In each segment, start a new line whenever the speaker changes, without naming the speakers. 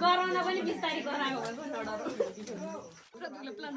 गराउन पनि बिस्तारै गरायो प्लान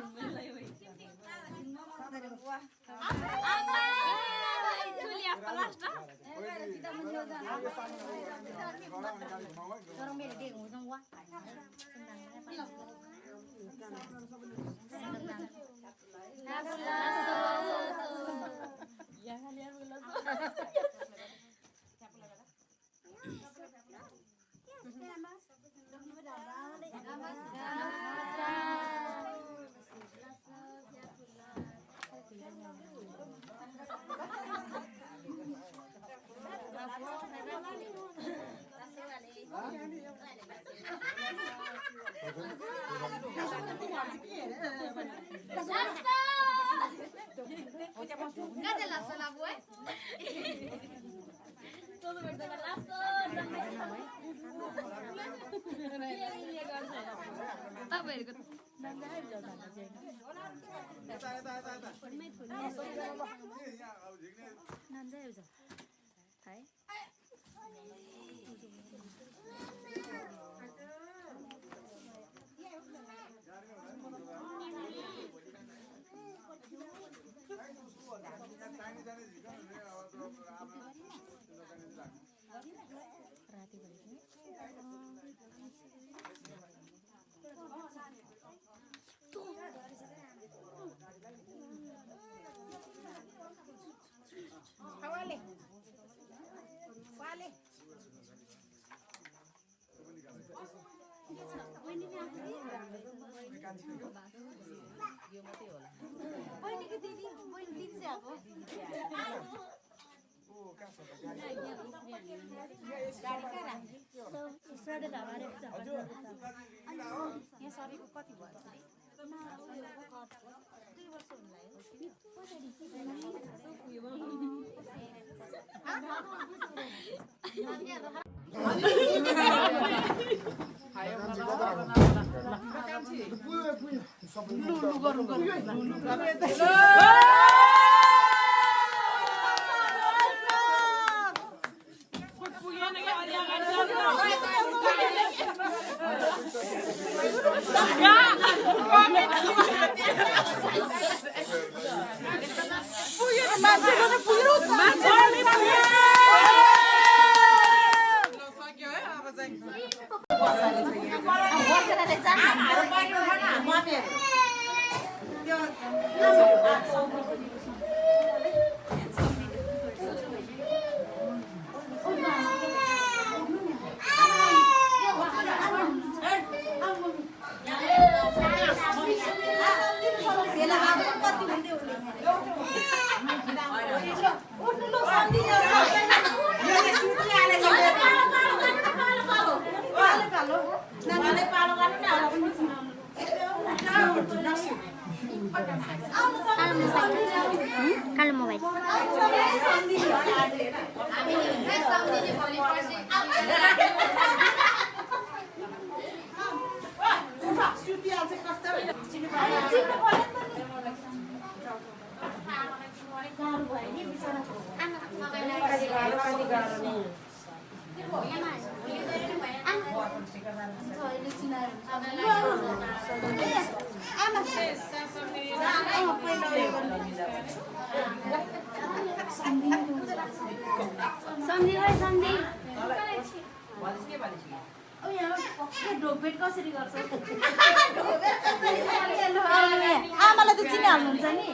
आमालाई त चिनिहाल्नुहुन्छ नि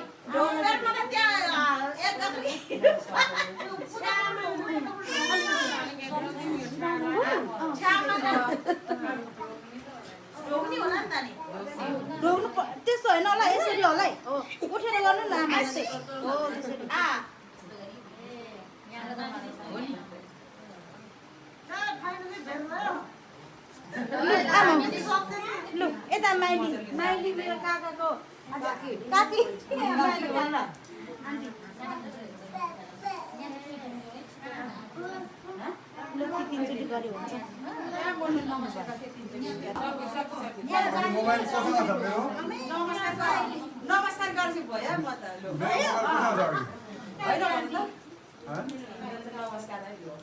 त्यस्तो होइन होला यसरी होला है उठेर गर्नु न आमा यस्तै हो त्यसरी आमा लु ना माइली माइली मेरो काकाको काकी काकी माइली भन्न आन्टी लक्ष्मी तिनचोटि गर्यो हुन्छ
मोबाइल सफा छ मेरो
नमस्कार गर्छु भयो म त लो हैन भन्नु त नमस्कार है लो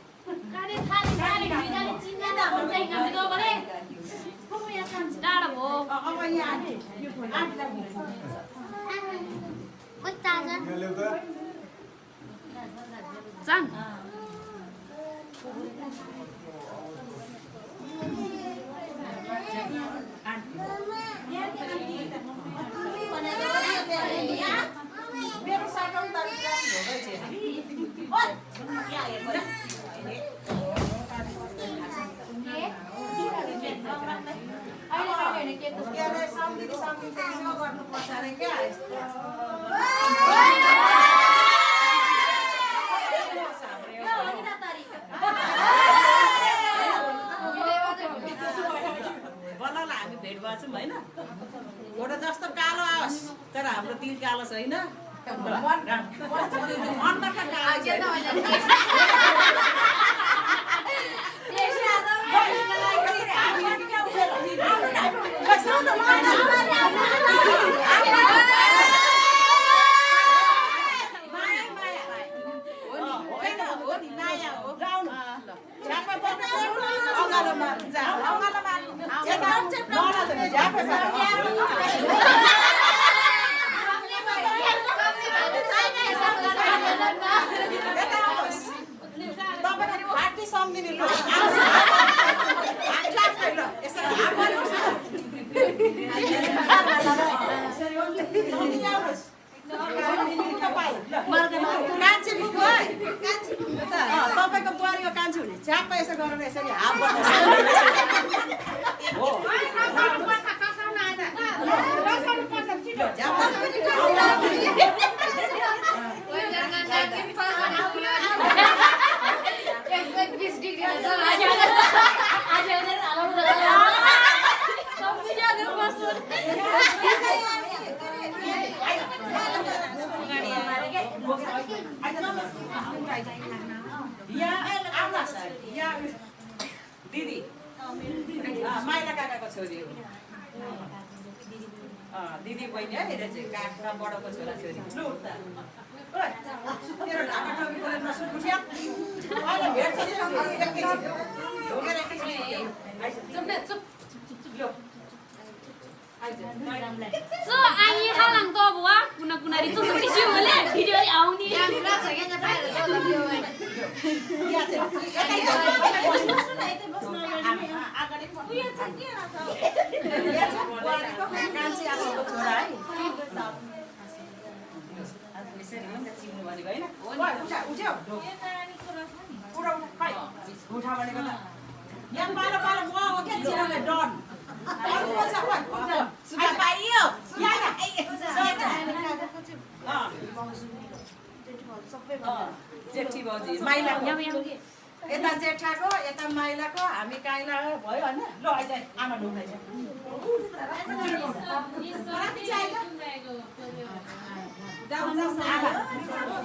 खाने खाने खाने भिडाले चिन्दैन भन्छ हामी त भने कोम यहाँ खान्छ डाडा भो
अब यहाँ आन्टी यो फोन आन्टीलाई भन्छु
ओ ताजा
ल्याउ त
जान
मेरो साटौँ त गर्नुपर्छ अरे क्या बल्ल हामी भेट भएछौँ होइन एउटा जस्तो कालो आओस् तर हाम्रो दिल कालो छैन अन्तरका कालो तपाईँको बुहारीको कान्छी हुने च्याप्प यसो गरेर यसरी हात दिदी माइला काकाको छोरी हो दिदी बहिनी है काका बडाको छोरा छोरी तेरो ढाका टोपी बोलेर नसुर्कुठ्या अहिले भेट्छ
So, ai halang to buwa, kuna-kuna dito sa video wala. Video ay aw ni.
जेठी बाउजी माइलाको यता जेठाको यता माइलाको हामी काइला भयो हैन ल आइज आमा ढुक्दैछ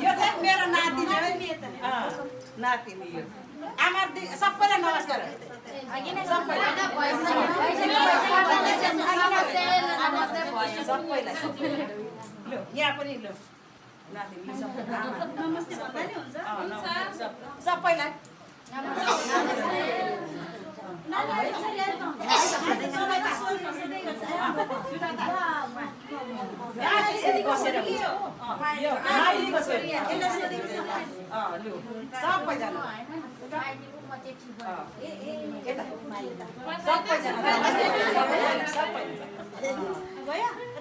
यो चाहिँ मेरो नातिनी हो नातिनी यो आमा सबैलाई नमस्कार सबैलाई ल यहाँ पनि ल नातिनी नमस्ते भन्दा नि हुन्छ सबैलाई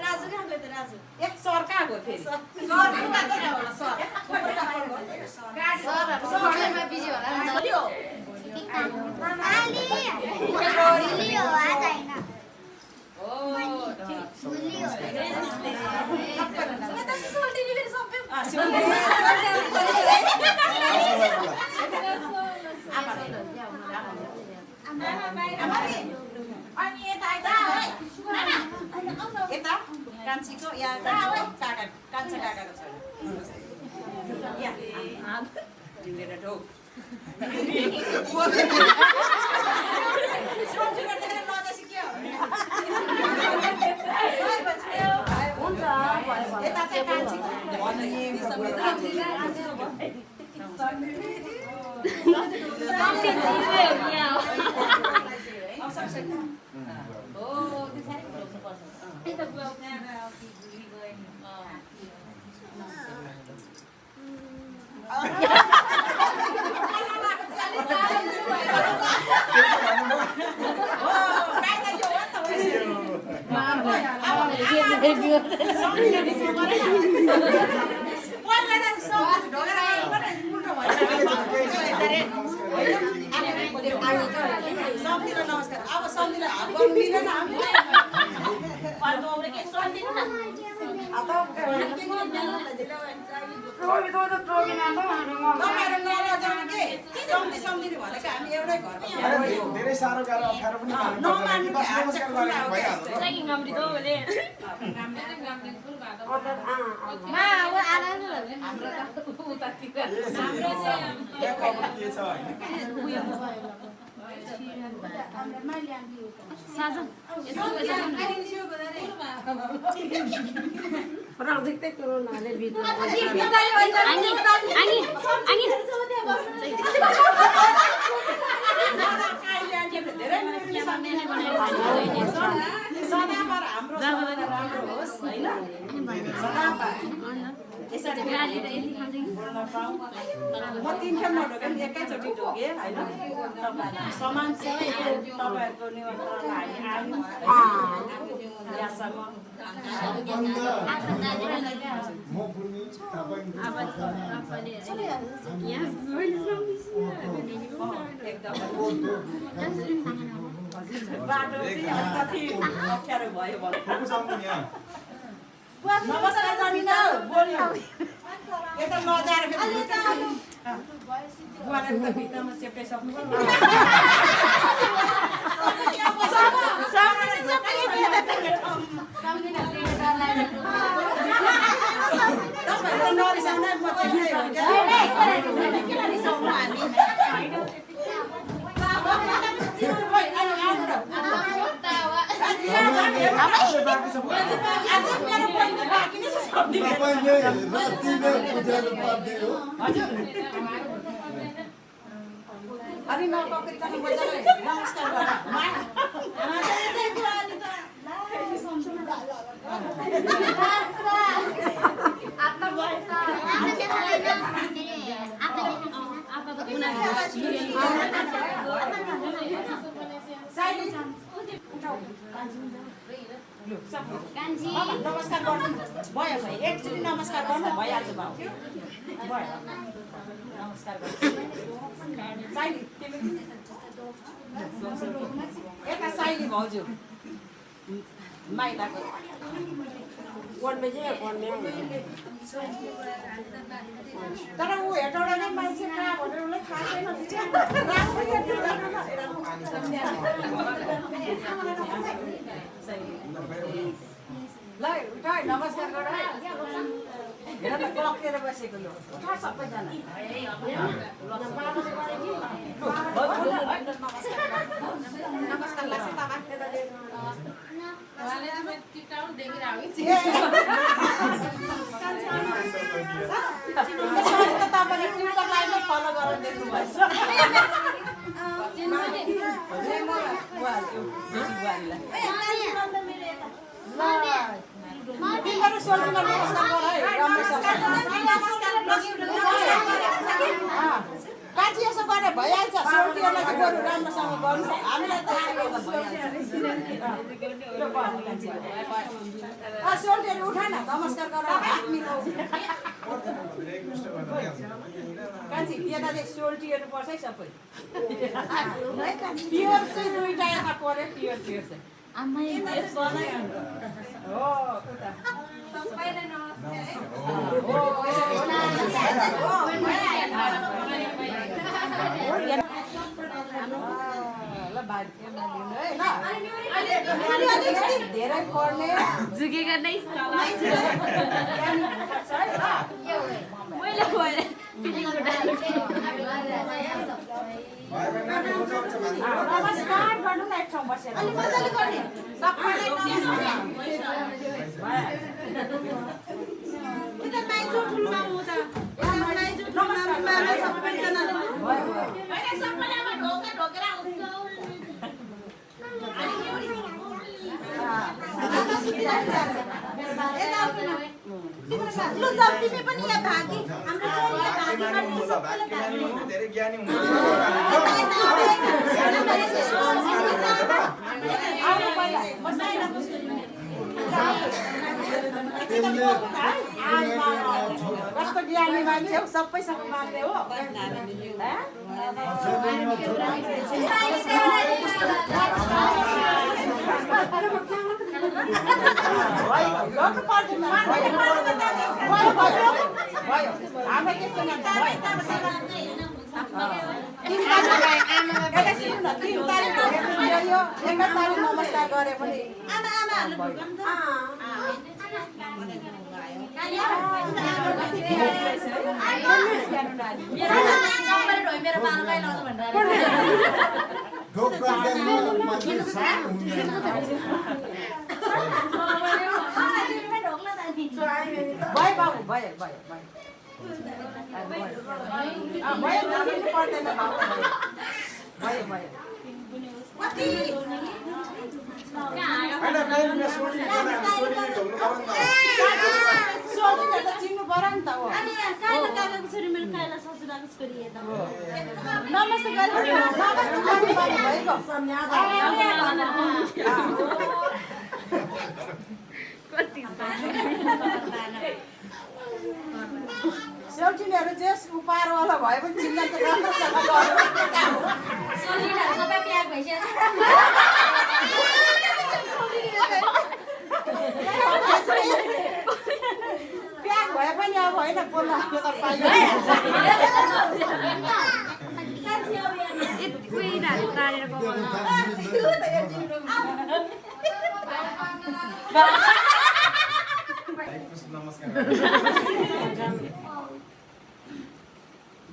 राजु कहाँ गयो त राजु एक सर कहाँ गयो फेरि अनि यता कान्छीको या काका कान्छा काकाको छोरा या जिउलेर ढोक यता चाहिँ कान्छीको नमस्कार अब सम्झिँदा हात गर्नु मिलेन सम्झिनु भनेको हामी एउटै घरमा
धेरै साह्रो गाह्रो अप्ठ्यारो पनि
सदाबार हाम्रो राम्रो होस् होइन सदाबार यसरी बोल्न पाऊँ म 3 खेल नढोकेँ एकैचोटि ढोकेँ होइन समाजसँगै तपाईँहरूको निमन्त्रणमा हामी आयौँ यहाँसम्म बाटो चाहिँ कति अप्ठ्यारो भयो नमस्कार गरिन बोल्नु यता नजाएर बुवाले त भित्तामा चेप्टाइसक्नु अनि नपक्रिकन मजाले नमस्कार नमस्कार गर्नु भयो भाइ एकचोटि नमस्कार गर्नु भइहाल्छ भाउ भयो नमस्कार गर्नु यता साइली भाउजू माइलाको तर ऊ हेटौँडा नै मान्छे कहाँ भनेर उसलाई थाहा छैन ल उठाइ नमस्कार गर हेर त पक्रेर बसेको यो उठा सबैजना नमस्कार लाग्छ तपाईँले ट्विटर लाइनमै फलो गरेर देख्नु भएछ तिमीहरू सोल्टीमा नमस्कार गर है कान्छी यसो गरेर भइहाल्छ सोल्टीहरूलाई चाहिँ बरु राम्रोसँग गर्नु हामीलाई त सोल्टीहरू उठा न नमस्कार गर हात मिलाउ कान्छी त्यता चाहिँ सोल्टी हेर्नुपर्छ है सबै पियर चाहिँ दुईवटा यता पऱ्यो पियर पियर चाहिँ ल भाइ धेरै पढ्ने
झुकेको नै
नमस्कार गर्नु न एक ठाउँ बसेर
अलि मजाले गर्ने
सबैलाई नमस्कार
किन माइजो ठुलो मामु त माइजो ठुलो मामु सबैजनाले लु जाऊ तिमी पनि यहाँ भागी हाम्रो छोरीले भागी गर्नु
धेरै ज्ञानी हुनुहुन्छ
कस्तो ज्ञानी मान्छे हो सबैसँग मान्ने हो नमस्कार गरे पनि भयो बाबु भयो भयो भयो पर्दैन भयो भयो चिन्नु पर्यो नि त हो नमस्ते सेउटिनीहरू जे उपारवाला भए पनि चिन्दा त राम्रोसँग प्याक भए पनि अब होइन बोल्न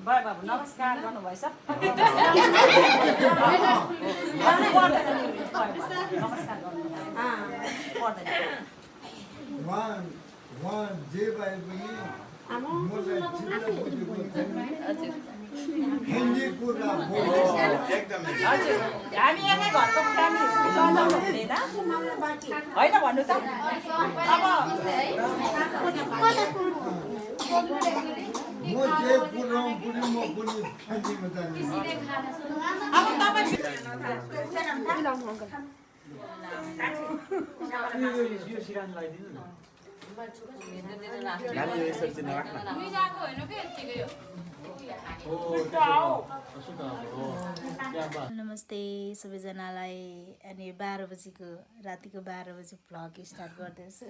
भयो बाबु नमस्कार गर्नुभएछ नमस्कार
जे भए पनि मलाई चिन्ता बुझेको छैन हिन्दी कुरा
हजुर हामी यही घरको फ्यामिली लजाउनु हुँदैन होइन भन्नु त अब
म जे पुऱ्याउँ पुऱ्याउँ म पनि फ्यामिलीमा जाने
अब तपाईँ
नमस्ते सबैजनालाई अनि 12 बजीको रातिको 12 बजी भ्लग स्टार्ट गर्दैछु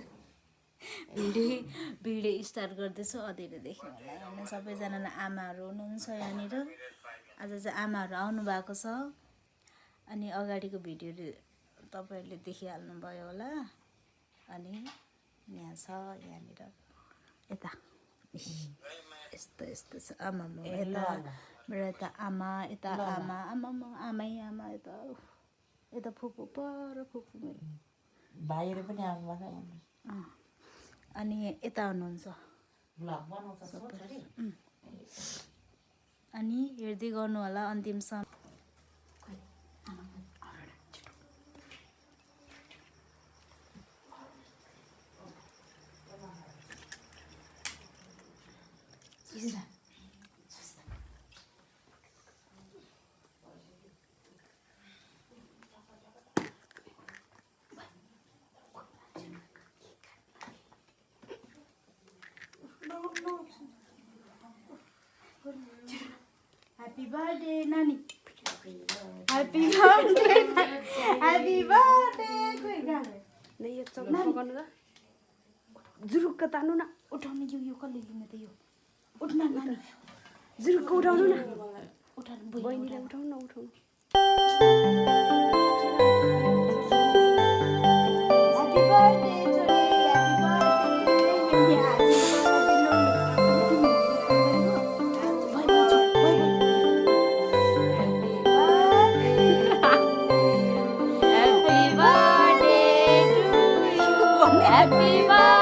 भिडियो स्टार्ट गर्दैछु अँध्यारोदेखि होला होइन सबैजनालाई आमाहरू हुनुहुन्छ यहाँनिर आज चाहिँ आमाहरू आउनु भएको छ अनि अगाडिको भिडियोले तपाईँहरूले देखिहाल्नुभयो होला अनि यहाँ छ यहाँनिर यता यस्तो यस्तो छ आमा यता मेरो यता आमा यता आमा आमा आमै आमा यता यता फुपू पर फुपू मेरो
भाइहरू पनि आउनुभएको
अनि यता हुनुहुन्छ अनि हेर्दै गर्नु होला अन्तिमसम्म Happy birthday, Nani. Happy birthday. Happy birthday.
नहीं ये सब पकाउनु त जुरुक्क तान्नु न
उठाउनु यो कसले लिने त यो उठ्न नानी
जुरुक्क उठाउनु न
उठाउनु
बहिनीलाई उठाउनु न उठाउनु
Happy birthday, Chole.
Happy birthday to you. Happy birthday.